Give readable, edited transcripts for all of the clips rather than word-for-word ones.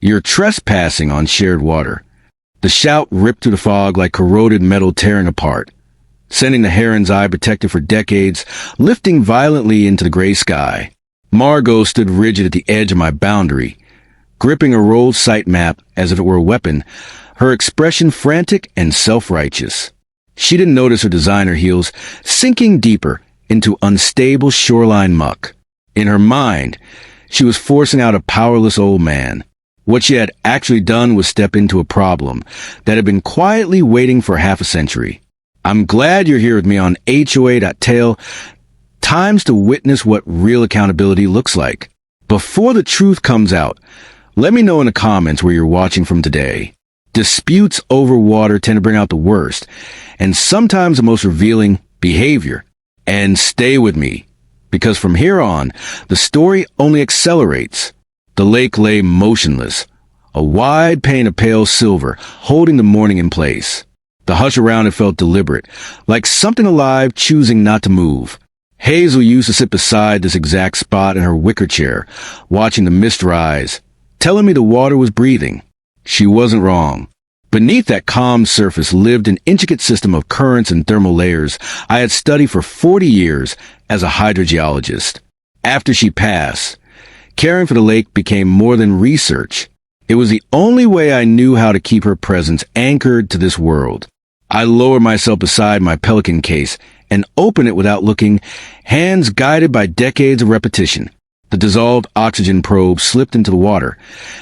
"You're trespassing on shared water." The shout ripped through the fog like corroded metal tearing apart, sending the heron's eye protected for decades, lifting violently into the gray sky. Margot stood rigid at the edge of my boundary, gripping a rolled site map as if it were a weapon, her expression frantic and self-righteous. She didn't notice her designer heels sinking deeper into unstable shoreline muck. In her mind, she was forcing out a powerless old man. What she had actually done was step into a problem that had been quietly waiting for half a century. I'm glad you're here with me on HOA.tail. Times to witness what real accountability looks like. Before the truth comes out, let me know in the comments where you're watching from today. Disputes over water tend to bring out the worst, and sometimes the most revealing behavior. And stay with me, because from here on, the story only accelerates. The lake lay motionless, a wide pane of pale silver, holding the morning in place. The hush around it felt deliberate, like something alive choosing not to move. Hazel used to sit beside this exact spot in her wicker chair, watching the mist rise, telling me the water was breathing. She wasn't wrong. Beneath that calm surface lived an intricate system of currents and thermal layers I had studied for 40 years as a hydrogeologist. After she passed, caring for the lake became more than research. It was the only way I knew how to keep her presence anchored to this world. I lowered myself beside my pelican case and opened it without looking, hands guided by decades of repetition. The dissolved oxygen probe slipped into the water,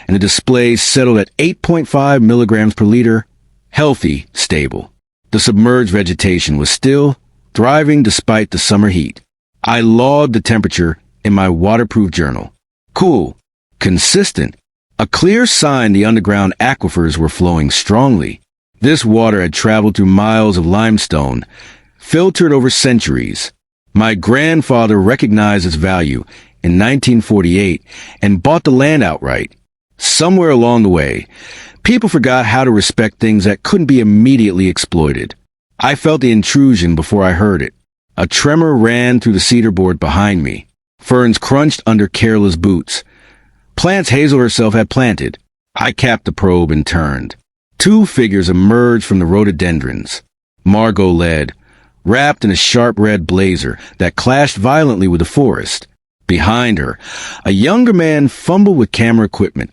and the display settled at 8.5 milligrams per liter, healthy, stable. The submerged vegetation was still thriving despite the summer heat. I logged the temperature in my waterproof journal. Cool, consistent, a clear sign the underground aquifers were flowing strongly. This water had traveled through miles of limestone, filtered over centuries. My grandfather recognized its value in 1948 and bought the land outright. Somewhere along the way, people forgot how to respect things that couldn't be immediately exploited. I felt the intrusion before I heard it. A tremor ran through the cedar board behind me. Ferns crunched under careless boots. Plants Hazel herself had planted. I capped the probe and turned. Two figures emerged from the rhododendrons. Margot led, wrapped in a sharp red blazer that clashed violently with the forest. Behind her, a younger man fumbled with camera equipment,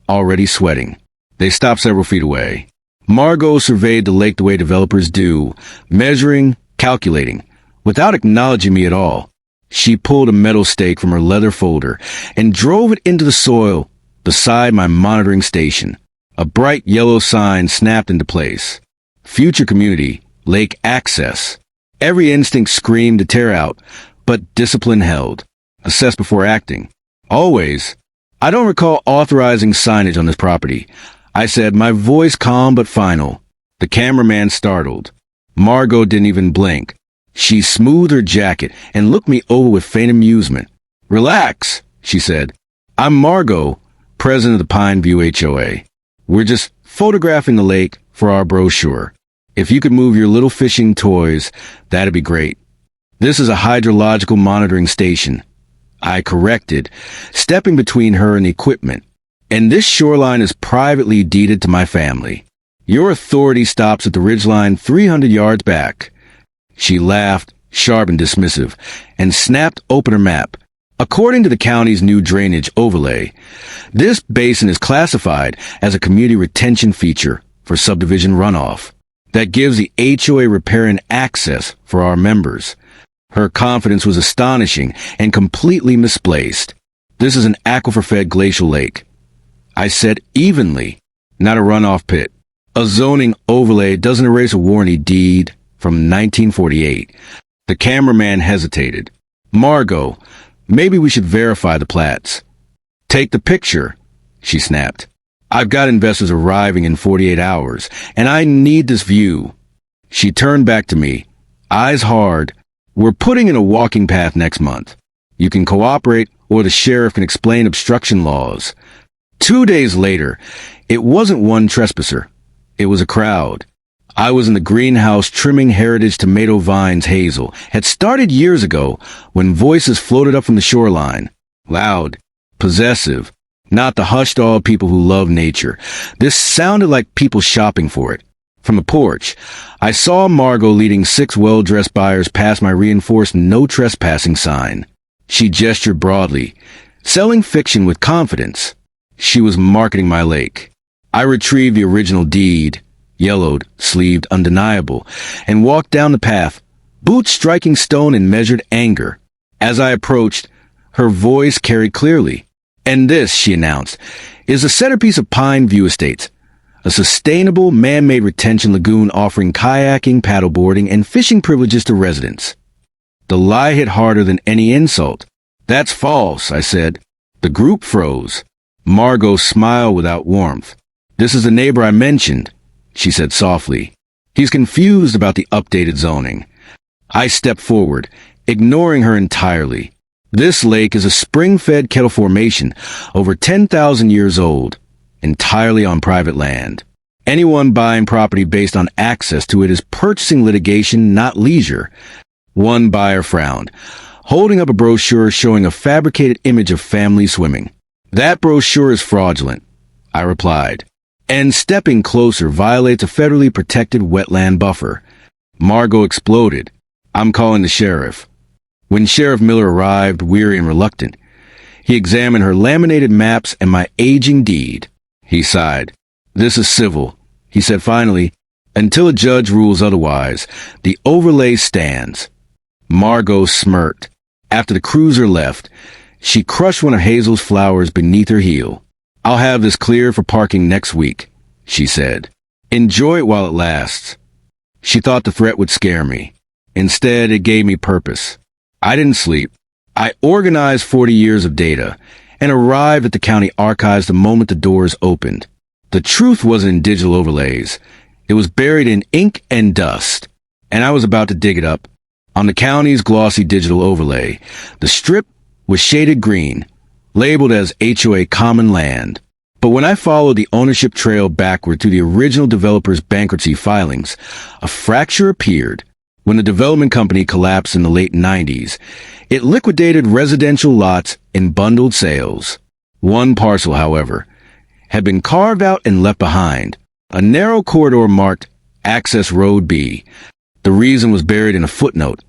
already sweating. They stopped several feet away. Margot surveyed the lake the way developers do, measuring, calculating, without acknowledging me at all. She pulled a metal stake from her leather folder and drove it into the soil beside my monitoring station. A bright yellow sign snapped into place. Future community, lake access. Every instinct screamed to tear out, but discipline held. Assess before acting. Always. I don't recall authorizing signage on this property. I said, my voice calm but final. The cameraman startled. Margot didn't even blink. She smoothed her jacket and looked me over with faint amusement. "Relax," she said. "I'm Margot, president of the Pine View HOA. We're just photographing the lake for our brochure. If you could move your little fishing toys, that'd be great. This is a hydrological monitoring station." I corrected, stepping between her and the equipment. "And this shoreline is privately deeded to my family. Your authority stops at the ridgeline 300 yards back." She laughed, sharp and dismissive, and snapped open her map. "According to the county's new drainage overlay, this basin is classified as a community retention feature for subdivision runoff. That gives the HOA riparian access for our members." Her confidence was astonishing and completely misplaced. "This is an aquifer-fed glacial lake." I said evenly, "not a runoff pit. A zoning overlay doesn't erase a warranty deed from 1948. The cameraman hesitated. "Margot, maybe we should verify the plats." "Take the picture," she snapped. "I've got investors arriving in 48 hours, and I need this view." She turned back to me, eyes hard. "We're putting in a walking path next month. You can cooperate, or the sheriff can explain obstruction laws." 2 days later, it wasn't one trespasser. It was a crowd. I was in the greenhouse trimming heritage tomato vines Hazel had started years ago when voices floated up from the shoreline. Loud, possessive, Not the hushed-all people who love nature. This sounded like people shopping for it. From the porch, I saw Margot leading 6 well-dressed buyers past my reinforced no trespassing sign. She gestured broadly, selling fiction with confidence. She was marketing my lake. I retrieved the original deed, yellowed, sleeved, undeniable, and walked down the path, boots striking stone in measured anger. As I approached, her voice carried clearly. "And this," she announced, "is a centerpiece of Pine View Estates, a sustainable man-made retention lagoon offering kayaking, paddleboarding, and fishing privileges to residents." The lie hit harder than any insult. "That's false," I said. The group froze. Margot smiled without warmth. "This is the neighbor I mentioned," she said softly. "He's confused about the updated zoning." I stepped forward, ignoring her entirely. This lake is a spring-fed kettle formation, over 10,000 years old, entirely on private land. Anyone buying property based on access to it is purchasing litigation, not leisure. One buyer frowned, holding up a brochure showing a fabricated image of family swimming. "That brochure is fraudulent," I replied, "and stepping closer violates a federally protected wetland buffer." Margot exploded. "I'm calling the sheriff." When Sheriff Miller arrived, weary and reluctant, he examined her laminated maps and my aging deed. He sighed. "This is civil," he said finally. "Until a judge rules otherwise, the overlay stands." Margot smirked. After the cruiser left, she crushed one of Hazel's flowers beneath her heel. "I'll have this cleared for parking next week," she said. "Enjoy it while it lasts." She thought the threat would scare me. Instead, it gave me purpose. I didn't sleep. I organized 40 years of data and arrived at the county archives the moment the doors opened. The truth wasn't in digital overlays. It was buried in ink and dust, and I was about to dig it up. On the county's glossy digital overlay, the strip was shaded green, labeled as HOA common land. But when I followed the ownership trail backward to the original developer's bankruptcy filings, a fracture appeared. When the development company collapsed in the late 90s, it liquidated residential lots in bundled sales. One parcel, however, had been carved out and left behind, a narrow corridor marked Access Road B. The reason was buried in a footnote.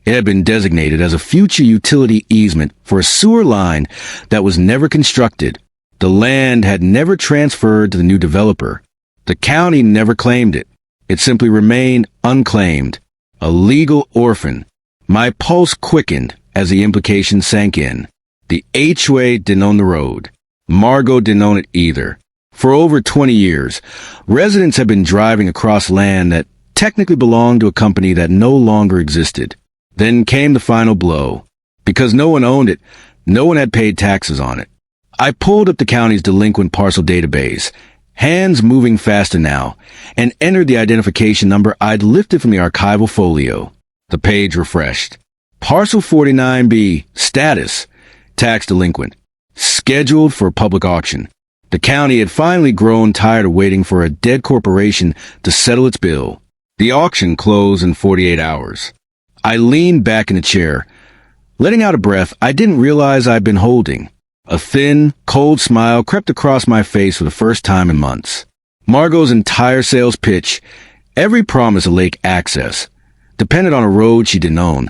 It had been designated as a future utility easement for a sewer line that was never constructed. The land had never transferred to the new developer. The county never claimed it. It simply remained unclaimed, a legal orphan. My pulse quickened as the implication sank in. The HOA didn't own the road. Margot didn't own it either. For over 20 years, residents had been driving across land that technically belonged to a company that no longer existed. Then came the final blow. Because no one owned it, no one had paid taxes on it. I pulled up the county's delinquent parcel database, hands moving faster now, and entered the identification number I'd lifted from the archival folio. The page refreshed. Parcel 49B, status, tax delinquent, scheduled for public auction. The county had finally grown tired of waiting for a dead corporation to settle its bill. The auction closed in 48 hours. I leaned back in the chair. Letting out a breath I didn't realize I'd been holding. A thin, cold smile crept across my face for the first time in months. Margot's entire sales pitch, every promise of lake access, depended on a road she didn't own,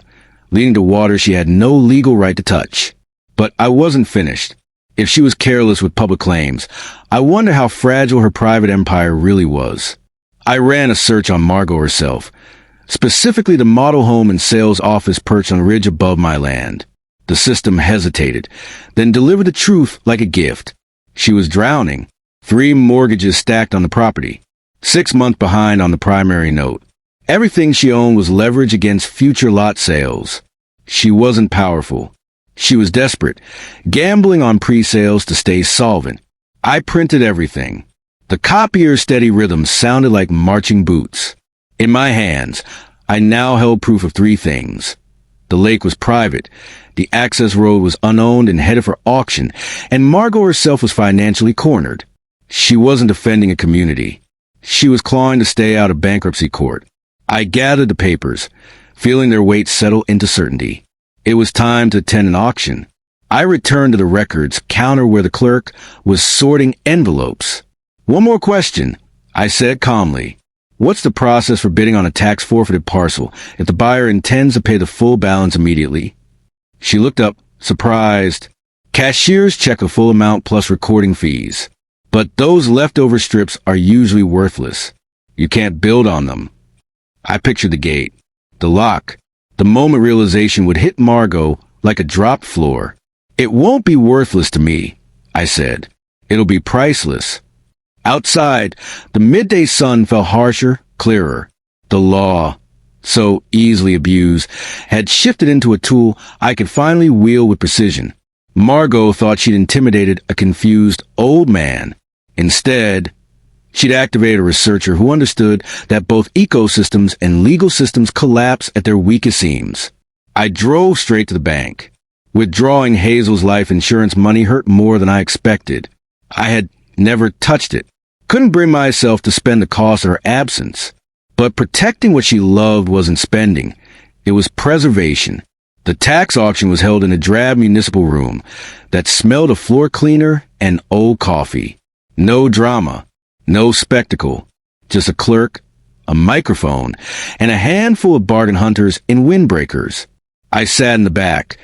leading to water she had no legal right to touch. But I wasn't finished. If she was careless with public claims, I wonder how fragile her private empire really was. I ran a search on Margot herself, specifically the model home and sales office perched on a ridge above my land. The system hesitated, then delivered the truth like a gift. She was drowning, 3 mortgages stacked on the property, 6 months behind on the primary note. Everything she owned was leverage against future lot sales. She wasn't powerful. She was desperate, gambling on pre-sales to stay solvent. I printed everything. The copier's steady rhythm sounded like marching boots. In my hands, I now held proof of 3 things. The lake was private, the access road was unowned and headed for auction, and Margot herself was financially cornered. She wasn't defending a community. She was clawing to stay out of bankruptcy court. I gathered the papers, feeling their weight settle into certainty. It was time to attend an auction. I returned to the records counter where the clerk was sorting envelopes. "One more question," I said calmly. "What's the process for bidding on a tax-forfeited parcel if the buyer intends to pay the full balance immediately?" She looked up, surprised. "Cashiers check the full amount plus recording fees. But those leftover strips are usually worthless. You can't build on them." I pictured the gate, the lock, the moment realization would hit Margot like a dropped floor. "It won't be worthless to me," I said. "It'll be priceless." Outside, the midday sun fell harsher, clearer. The law, so easily abused, had shifted into a tool I could finally wield with precision. Margot thought she'd intimidated a confused old man. Instead, she'd activated a researcher who understood that both ecosystems and legal systems collapse at their weakest seams. I drove straight to the bank. Withdrawing Hazel's life insurance money hurt more than I expected. I had never touched it. Couldn't bring myself to spend the cost of her absence. But protecting what she loved wasn't spending. It was preservation. The tax auction was held in a drab municipal room that smelled of floor cleaner and old coffee. No drama, no spectacle, just a clerk, a microphone, and a handful of bargain hunters in windbreakers. I sat in the back,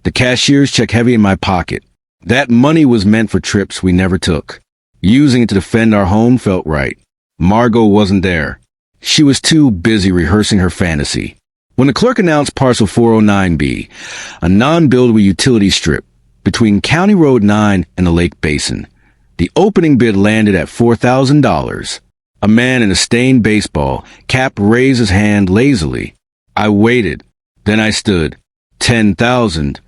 the cashier's check heavy in my pocket. That money was meant for trips we never took. Using it to defend our home felt right. Margot wasn't there. She was too busy rehearsing her fantasy. When the clerk announced Parcel 409B, a non-buildable utility strip between County Road 9 and the Lake Basin, the opening bid landed at $4,000. A man in a stained baseball cap raised his hand lazily. I waited. Then I stood. 10,000.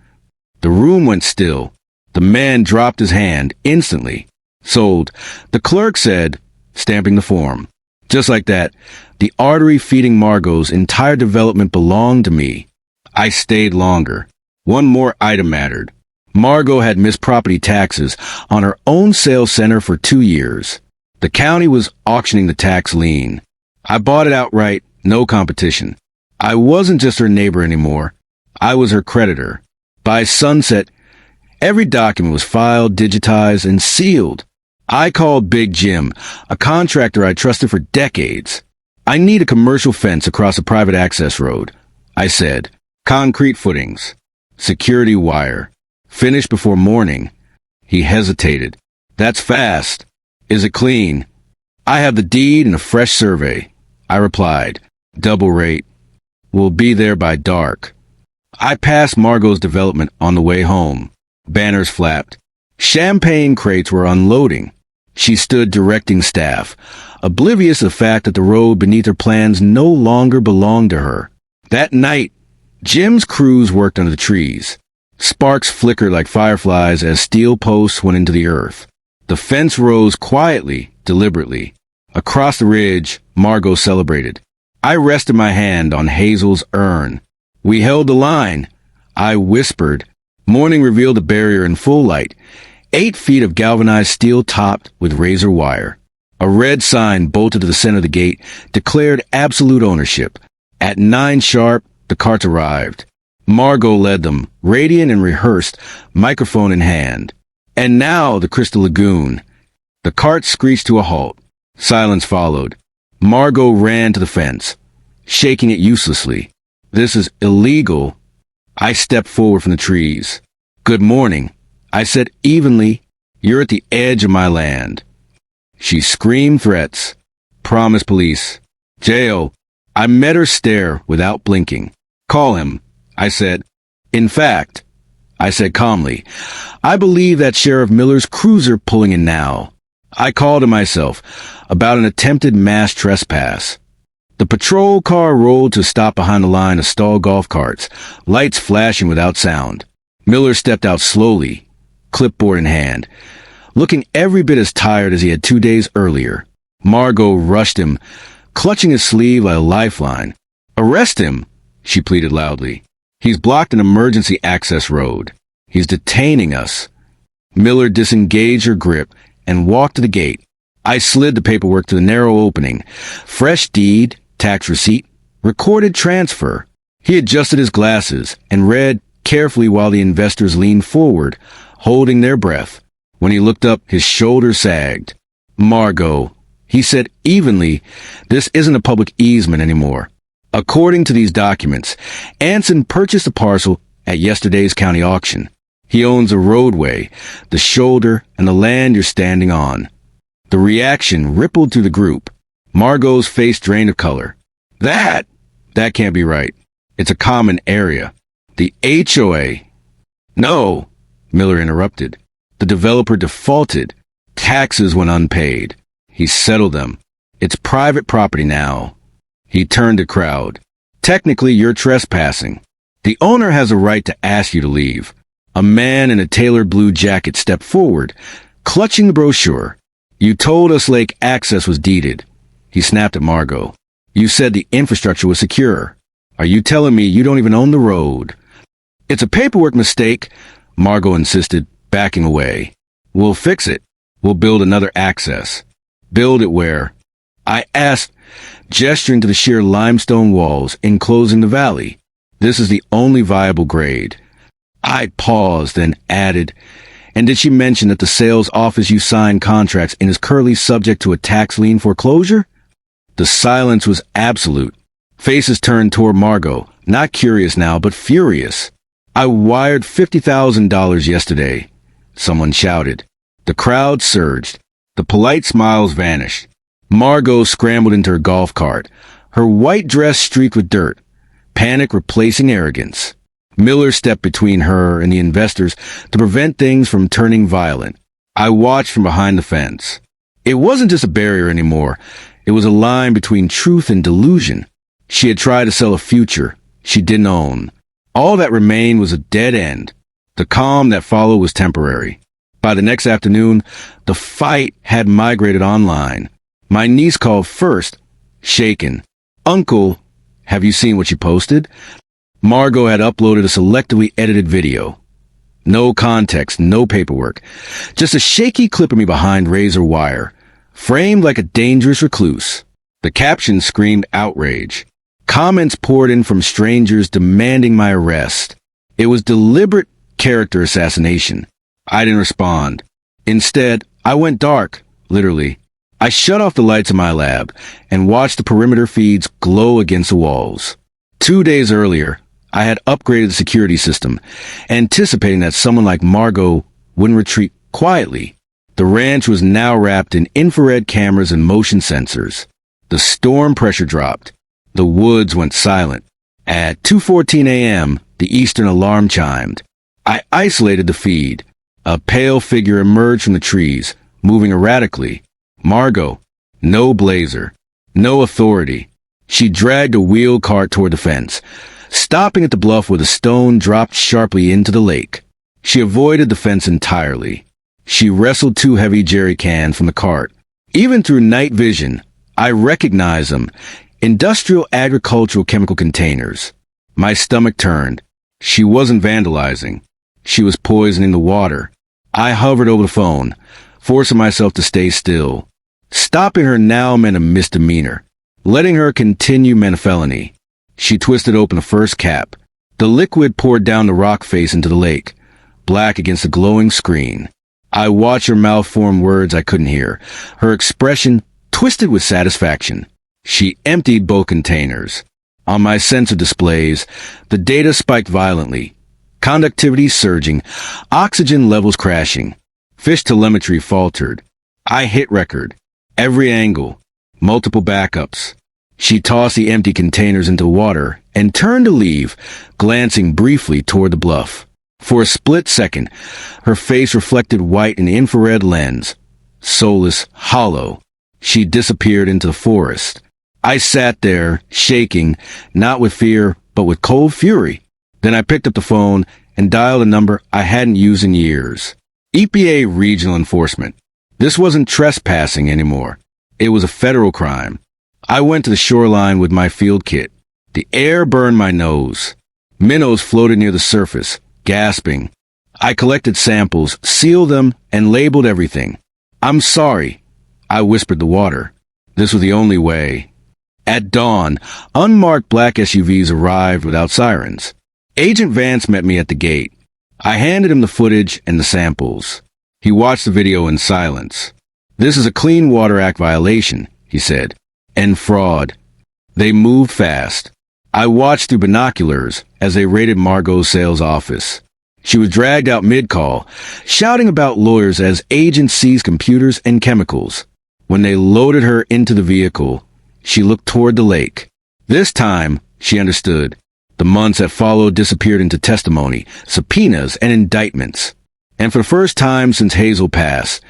The room went still. The man dropped his hand instantly. Sold. The clerk said, stamping the form. Just like that, the artery feeding Margot's entire development belonged to me. I stayed longer. One more item mattered. Margot had missed property taxes on her own sales center for 2 years. The county was auctioning the tax lien. I bought it outright, no competition. I wasn't just her neighbor anymore. I was her creditor. By sunset, every document was filed, digitized, and sealed. I called Big Jim, a contractor I trusted for decades. "I need a commercial fence across a private access road," I said. "Concrete footings. Security wire. Finished before morning." He hesitated. "That's fast. Is it clean?" "I have the deed and a fresh survey," I replied. "Double rate. We'll be there by dark." I passed Margot's development on the way home. Banners flapped. Champagne crates were unloading. She stood directing staff, oblivious of the fact that the road beneath her plans no longer belonged to her. That night, Jim's crews worked under the trees. Sparks flickered like fireflies as steel posts went into the earth. The fence rose quietly, deliberately. Across the ridge, Margot celebrated. I rested my hand on Hazel's urn. "We held the line," I whispered. Morning revealed the barrier in full light. 8 feet of galvanized steel topped with razor wire. A red sign bolted to the center of the gate declared absolute ownership. At 9 sharp, the carts arrived. Margot led them, radiant and rehearsed, microphone in hand. And now the Crystal Lagoon. The cart screeched to a halt. Silence followed. Margot ran to the fence, shaking it uselessly. "This is illegal." I stepped forward from the trees. "Good morning," I said evenly. "You're at the edge of my land." She screamed threats. Promised police. Jail. I met her stare without blinking. "Call him," I said. "In fact," I said calmly, "I believe that Sheriff Miller's cruiser pulling in now." I called to myself about an attempted mass trespass. The patrol car rolled to a stop behind a line of stalled golf carts, lights flashing without sound. Miller stepped out slowly, clipboard in hand, looking every bit as tired as he had 2 days earlier. Margot rushed him, clutching his sleeve like a lifeline. "Arrest him," she pleaded loudly. "He's blocked an emergency access road. He's detaining us." Miller disengaged her grip and walked to the gate. I slid the paperwork to the narrow opening. Fresh deed, tax receipt, recorded transfer. He adjusted his glasses and read carefully while the investors leaned forward, holding their breath. When he looked up, his shoulders sagged. "Margot," he said evenly, "this isn't a public easement anymore. According to these documents, Anson purchased the parcel at yesterday's county auction. He owns a roadway, the shoulder, and the land you're standing on." The reaction rippled through the group. Margot's face drained of color. That can't be right. It's a common area. The HOA. "No," Miller interrupted. "The developer defaulted. Taxes went unpaid. He settled them. It's private property now." He turned to crowd. "Technically, you're trespassing. The owner has a right to ask you to leave." A man in a tailored blue jacket stepped forward, clutching the brochure. "You told us lake access was deeded." He snapped at Margot. "You said the infrastructure was secure. Are you telling me you don't even own the road?" "It's a paperwork mistake," Margot insisted, backing away. "We'll fix it. We'll build another access." "Build it where?" I asked, gesturing to the sheer limestone walls enclosing the valley. "This is the only viable grade." I paused, then added, "And did she mention that the sales office you signed contracts in is currently subject to a tax lien foreclosure?" The silence was absolute. Faces turned toward Margot, not curious now, but furious. "I wired $50,000 yesterday," someone shouted. The crowd surged. The polite smiles vanished. Margot scrambled into her golf cart, her white dress streaked with dirt, panic replacing arrogance. Miller stepped between her and the investors to prevent things from turning violent. I watched from behind the fence. It wasn't just a barrier anymore. It was a line between truth and delusion. She had tried to sell a future she didn't own. All that remained was a dead end. The calm that followed was temporary. By the next afternoon, the fight had migrated online. My niece called first, shaken. "Uncle, have you seen what you posted?" Margot had uploaded a selectively edited video. No context, no paperwork. Just a shaky clip of me behind razor wire, framed like a dangerous recluse. The caption screamed outrage. Comments poured in from strangers demanding my arrest. It was deliberate character assassination. I didn't respond. Instead, I went dark, literally. I shut off the lights in my lab and watched the perimeter feeds glow against the walls. 2 days earlier, I had upgraded the security system, anticipating that someone like Margot wouldn't retreat quietly. The ranch was now wrapped in infrared cameras and motion sensors. The storm pressure dropped. The woods went silent. At 2:14 a.m., the eastern alarm chimed. I isolated the feed. A pale figure emerged from the trees, moving erratically. Margot. No blazer. No authority. She dragged a wheel cart toward the fence, stopping at the bluff where the stone dropped sharply into the lake. She avoided the fence entirely. She wrestled 2 heavy jerry cans from the cart. Even through night vision, I recognized them. Industrial agricultural chemical containers. My stomach turned. She wasn't vandalizing. She was poisoning the water. I hovered over the phone, forcing myself to stay still. Stopping her now meant a misdemeanor. Letting her continue meant a felony. She twisted open the first cap. The liquid poured down the rock face into the lake, black against the glowing screen. I watched her mouth form words I couldn't hear, her expression twisted with satisfaction. She emptied both containers. On my sensor displays, the data spiked violently. Conductivity surging, oxygen levels crashing. Fish telemetry faltered. I hit record. Every angle. Multiple backups. She tossed the empty containers into water and turned to leave, glancing briefly toward the bluff. For a split second, her face reflected white in the infrared lens. Soulless, hollow. She disappeared into the forest. I sat there, shaking, not with fear, but with cold fury. Then I picked up the phone and dialed a number I hadn't used in years. EPA Regional Enforcement. This wasn't trespassing anymore. It was a federal crime. I went to the shoreline with my field kit. The air burned my nose. Minnows floated near the surface, gasping. I collected samples, sealed them, and labeled everything. "I'm sorry," I whispered the water. This was the only way. At dawn, unmarked black SUVs arrived without sirens. Agent Vance met me at the gate. I handed him the footage and the samples. He watched the video in silence. "This is a Clean Water Act violation," he said, "and fraud." They moved fast. I watched through binoculars as they raided Margot's sales office. She was dragged out mid-call, shouting about lawyers as agents seized computers and chemicals. When they loaded her into the vehicle, she looked toward the lake. This time, she understood. The months that followed disappeared into testimony, subpoenas, and indictments. And for the first time since Hazel passed,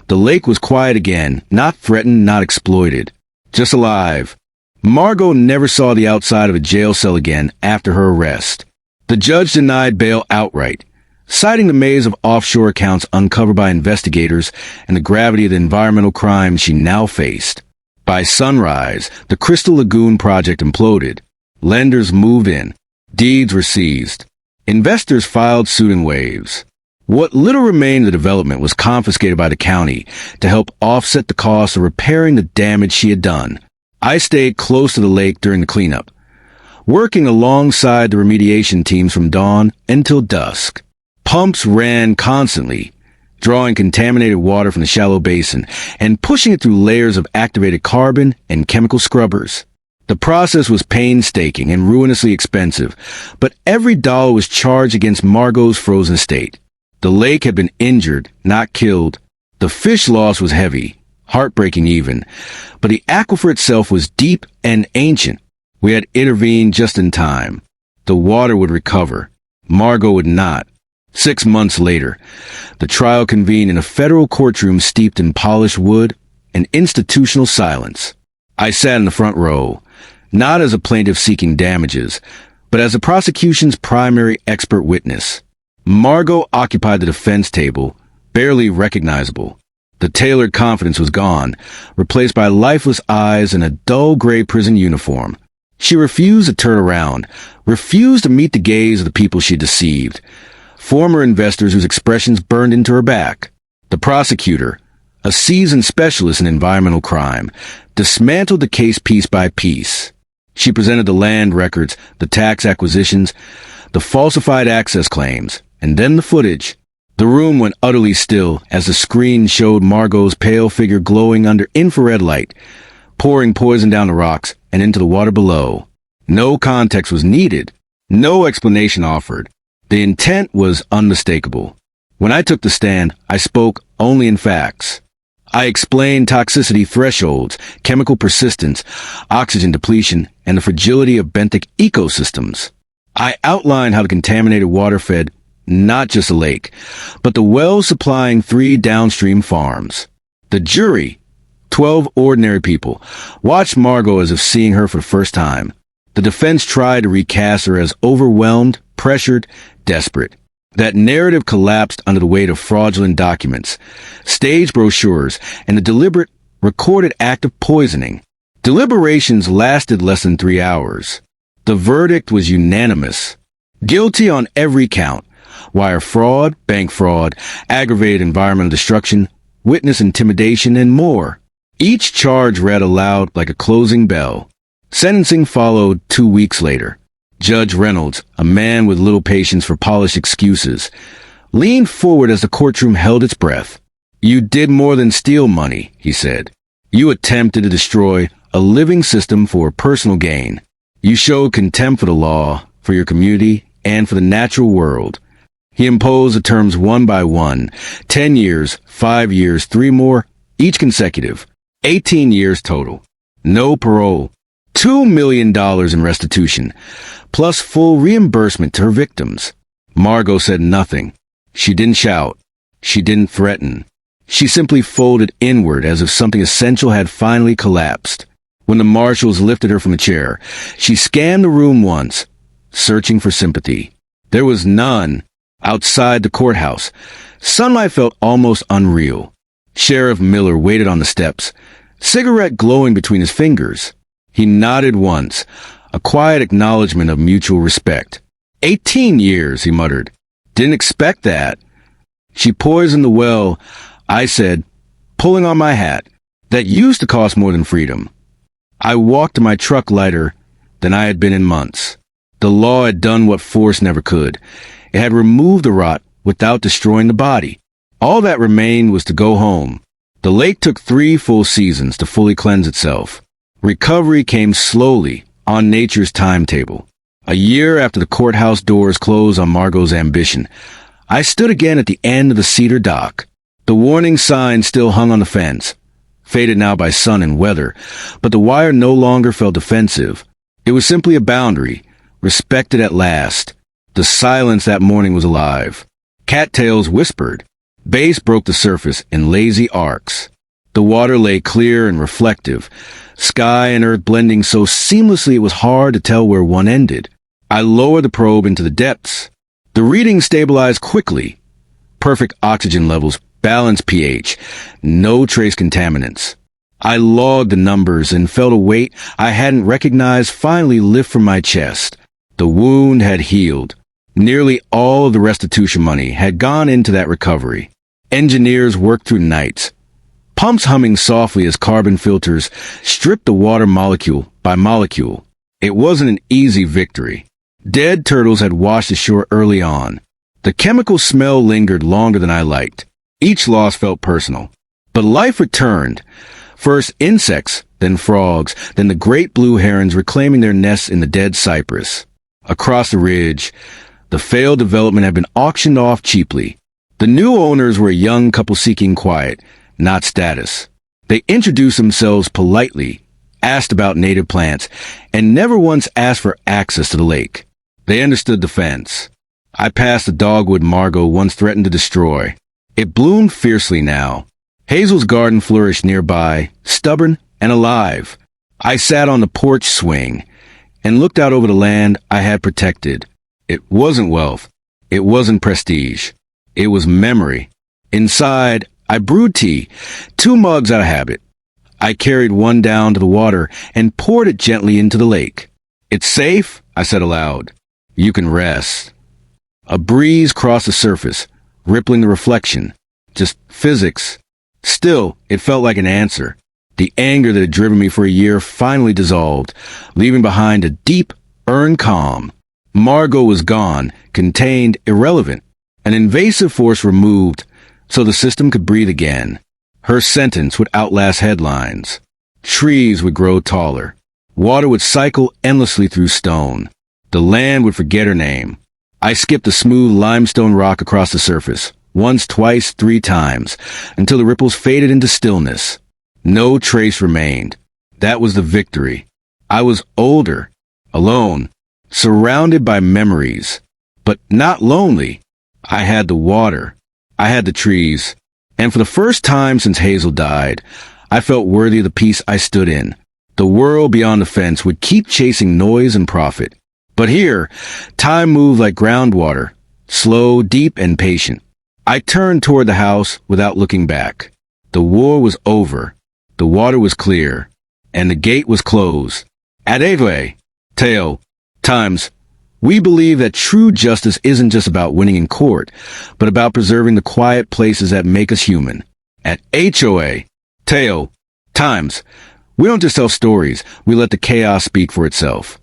the lake was quiet again, not threatened, not exploited. Just alive. Margot never saw the outside of a jail cell again after her arrest. The judge denied bail outright, citing the maze of offshore accounts uncovered by investigators and the gravity of the environmental crimes she now faced. By sunrise, the Crystal Lagoon project imploded. Lenders moved in. Deeds were seized. Investors filed suit in waves. What little remained of the development was confiscated by the county to help offset the cost of repairing the damage she had done. I stayed close to the lake during the cleanup, working alongside the remediation teams from dawn until dusk. Pumps ran constantly, drawing contaminated water from the shallow basin and pushing it through layers of activated carbon and chemical scrubbers. The process was painstaking and ruinously expensive, but every dollar was charged against Margot's frozen state. The lake had been injured, not killed. The fish loss was heavy, heartbreaking even, but the aquifer itself was deep and ancient. We had intervened just in time. The water would recover. Margot would not. 6 months later, the trial convened in a federal courtroom steeped in polished wood and institutional silence. I sat in the front row, not as a plaintiff seeking damages, but as the prosecution's primary expert witness. Margot occupied the defense table, barely recognizable. The tailored confidence was gone, replaced by lifeless eyes and a dull gray prison uniform. She refused to turn around, refused to meet the gaze of the people she deceived, former investors whose expressions burned into her back. The prosecutor, a seasoned specialist in environmental crime, dismantled the case piece by piece. She presented the land records, the tax acquisitions, the falsified access claims, and then the footage. The room went utterly still as the screen showed Margot's pale figure glowing under infrared light, pouring poison down the rocks and into the water below. No context was needed, no explanation offered. The intent was unmistakable. When I took the stand, I spoke only in facts. I explained toxicity thresholds, chemical persistence, oxygen depletion, and the fragility of benthic ecosystems. I outlined how the contaminated water fed not just a lake, but the wells supplying 3 downstream farms. The jury, 12 ordinary people, watched Margot as if seeing her for the first time. The defense tried to recast her as overwhelmed, pressured, desperate. That narrative collapsed under the weight of fraudulent documents, staged brochures, and the deliberate, recorded act of poisoning. Deliberations lasted less than 3 hours. The verdict was unanimous. Guilty on every count. Wire fraud, bank fraud, aggravated environmental destruction, witness intimidation, and more. Each charge read aloud like a closing bell. Sentencing followed 2 weeks later. Judge Reynolds, a man with little patience for polished excuses, leaned forward as the courtroom held its breath. "You did more than steal money," he said. "You attempted to destroy a living system for personal gain. You showed contempt for the law, for your community, and for the natural world." He imposed the terms one by one, 10 years, 5 years, 3 more, each consecutive, 18 years total. No parole. $2 million in restitution, plus full reimbursement to her victims. Margot said nothing. She didn't shout. She didn't threaten. She simply folded inward as if something essential had finally collapsed. When the marshals lifted her from the chair, she scanned the room once, searching for sympathy. There was none. Outside the courthouse, sunlight felt almost unreal. Sheriff Miller waited on the steps, cigarette glowing between his fingers. He nodded once, a quiet acknowledgement of mutual respect. 18 years, he muttered. "Didn't expect that." "She poisoned the well," I said, pulling on my hat. "That used to cost more than freedom." I walked to my truck lighter than I had been in months. The law had done what force never could. It had removed the rot without destroying the body. All that remained was to go home. The lake took 3 full seasons to fully cleanse itself. Recovery came slowly, on nature's timetable. A year after the courthouse doors closed on Margot's ambition, I stood again at the end of the cedar dock. The warning sign still hung on the fence, faded now by sun and weather, but the wire no longer felt defensive. It was simply a boundary, respected at last. The silence that morning was alive. Cattails whispered. Bass broke the surface in lazy arcs. The water lay clear and reflective, sky and earth blending so seamlessly it was hard to tell where one ended. I lowered the probe into the depths. The reading stabilized quickly. Perfect oxygen levels, balanced pH, no trace contaminants. I logged the numbers and felt a weight I hadn't recognized finally lift from my chest. The wound had healed. Nearly all of the restitution money had gone into that recovery. Engineers worked through nights, pumps humming softly as carbon filters stripped the water molecule by molecule. It wasn't an easy victory. Dead turtles had washed ashore early on. The chemical smell lingered longer than I liked. Each loss felt personal. But life returned. First insects, then frogs, then the great blue herons reclaiming their nests in the dead cypress. Across the ridge, the failed development had been auctioned off cheaply. The new owners were a young couple seeking quiet, not status. They introduced themselves politely, asked about native plants, and never once asked for access to the lake. They understood the fence. I passed the dogwood Margot once threatened to destroy. It bloomed fiercely now. Hazel's garden flourished nearby, stubborn and alive. I sat on the porch swing and looked out over the land I had protected. It wasn't wealth. It wasn't prestige. It was memory. Inside, I brewed tea, 2 mugs out of habit. I carried one down to the water and poured it gently into the lake. "It's safe," I said aloud. "You can rest." A breeze crossed the surface, rippling the reflection. Just physics. Still, it felt like an answer. The anger that had driven me for a year finally dissolved, leaving behind a deep, earned calm. Margot was gone, contained, irrelevant. An invasive force removed, so the system could breathe again. Her sentence would outlast headlines. Trees would grow taller. Water would cycle endlessly through stone. The land would forget her name. I skipped the smooth limestone rock across the surface, once, twice, 3 times, until the ripples faded into stillness. No trace remained. That was the victory. I was older, alone, surrounded by memories, but not lonely. I had the water. I had the trees. And for the first time since Hazel died, I felt worthy of the peace I stood in. The world beyond the fence would keep chasing noise and profit. But here, time moved like groundwater, slow, deep, and patient. I turned toward the house without looking back. The war was over. The water was clear. And the gate was closed. At HOA, Teo, Times, we believe that true justice isn't just about winning in court, but about preserving the quiet places that make us human. At HOA, Teo, Times, we don't just tell stories, we let the chaos speak for itself.